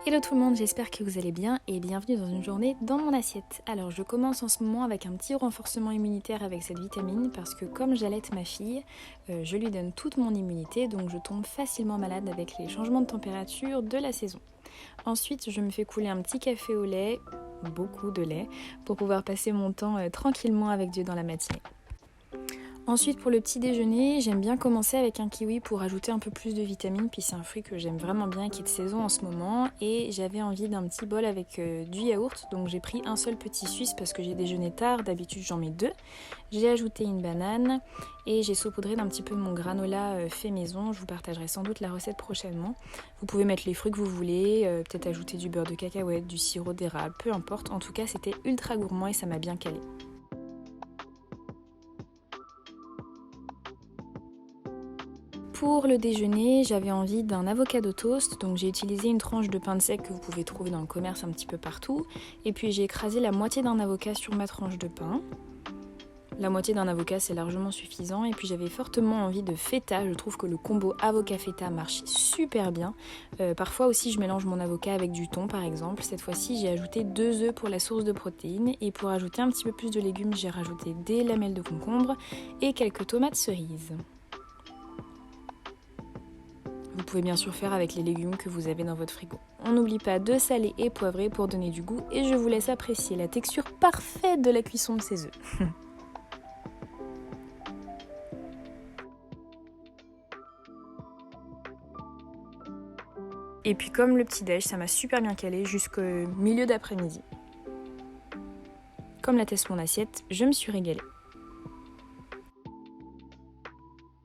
Hello tout le monde, j'espère que vous allez bien et bienvenue dans une journée dans mon assiette. Alors je commence en ce moment avec un petit renforcement immunitaire avec cette vitamine parce que comme j'allaite ma fille, je lui donne toute mon immunité donc je tombe facilement malade avec les changements de température de la saison. Ensuite je me fais couler un petit café au lait, beaucoup de lait, pour pouvoir passer mon temps tranquillement avec Dieu dans la matinée. Ensuite pour le petit déjeuner, j'aime bien commencer avec un kiwi pour ajouter un peu plus de vitamines, puis c'est un fruit que j'aime vraiment bien qui est de saison en ce moment et j'avais envie d'un petit bol avec du yaourt, donc j'ai pris un seul petit suisse parce que j'ai déjeuné tard, d'habitude j'en mets deux. J'ai ajouté une banane et j'ai saupoudré d'un petit peu de mon granola fait maison, je vous partagerai sans doute la recette prochainement. Vous pouvez mettre les fruits que vous voulez, peut-être ajouter du beurre de cacahuète, du sirop d'érable, peu importe, en tout cas c'était ultra gourmand et ça m'a bien calé. Pour le déjeuner, j'avais envie d'un avocado toast, donc j'ai utilisé une tranche de pain de sec que vous pouvez trouver dans le commerce un petit peu partout, et puis j'ai écrasé la moitié d'un avocat sur ma tranche de pain. La moitié d'un avocat c'est largement suffisant, et puis j'avais fortement envie de feta, je trouve que le combo avocat-feta marche super bien. Parfois aussi je mélange mon avocat avec du thon par exemple, cette fois-ci j'ai ajouté 2 œufs pour la source de protéines, et pour ajouter un petit peu plus de légumes j'ai rajouté des lamelles de concombre et quelques tomates cerises. Vous pouvez bien sûr faire avec les légumes que vous avez dans votre frigo. On n'oublie pas de saler et poivrer pour donner du goût et je vous laisse apprécier la texture parfaite de la cuisson de ces œufs. Et puis comme le petit déj, ça m'a super bien calé jusqu'au milieu d'après-midi. Comme l'atteste mon assiette, je me suis régalée.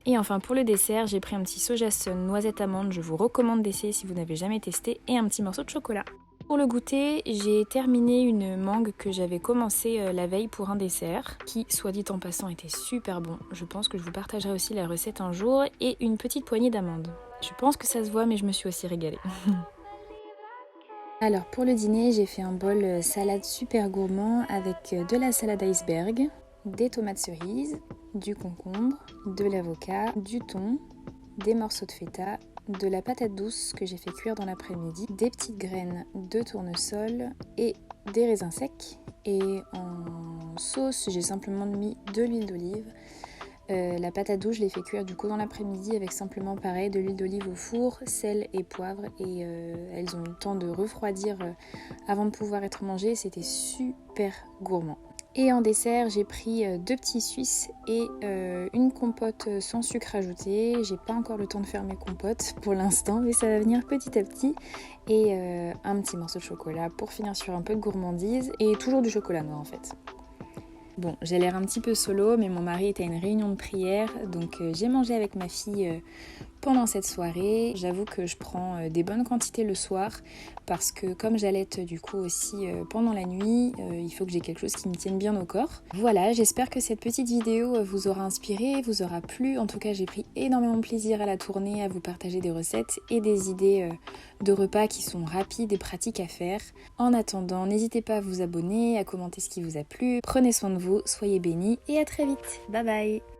Et enfin pour le dessert, j'ai pris un petit soja sun noisette amande, je vous recommande d'essayer si vous n'avez jamais testé, et un petit morceau de chocolat. Pour le goûter, j'ai terminé une mangue que j'avais commencé la veille pour un dessert, qui, soit dit en passant, était super bon. Je pense que je vous partagerai aussi la recette un jour, et une petite poignée d'amandes. Je pense que ça se voit, mais je me suis aussi régalée. Alors pour le dîner, j'ai fait un bol salade super gourmand avec de la salade iceberg, des tomates cerises, du concombre, de l'avocat, du thon, des morceaux de feta, de la patate douce que j'ai fait cuire dans l'après-midi, des petites graines de tournesol et des raisins secs. Et en sauce, j'ai simplement mis de l'huile d'olive. La patate douce, je l'ai fait cuire du coup dans l'après-midi avec simplement pareil de l'huile d'olive au four, sel et poivre, et elles ont eu le temps de refroidir avant de pouvoir être mangées. C'était super gourmand. Et en dessert, j'ai pris 2 petits suisses et une compote sans sucre ajouté. J'ai pas encore le temps de faire mes compotes pour l'instant, mais ça va venir petit à petit. Et un petit morceau de chocolat pour finir sur un peu de gourmandise et toujours du chocolat noir en fait. Bon, j'ai l'air un petit peu solo, mais mon mari était à une réunion de prière, donc j'ai mangé avec ma fille pendant cette soirée. J'avoue que je prends des bonnes quantités le soir, parce que comme j'allaite du coup aussi pendant la nuit, il faut que j'ai quelque chose qui me tienne bien au corps. Voilà, j'espère que cette petite vidéo vous aura inspiré, vous aura plu. En tout cas, j'ai pris énormément de plaisir à la tourner, à vous partager des recettes et des idées de repas qui sont rapides et pratiques à faire. En attendant, n'hésitez pas à vous abonner, à commenter ce qui vous a plu. Prenez soin de vous, soyez bénis et à très vite. Bye bye.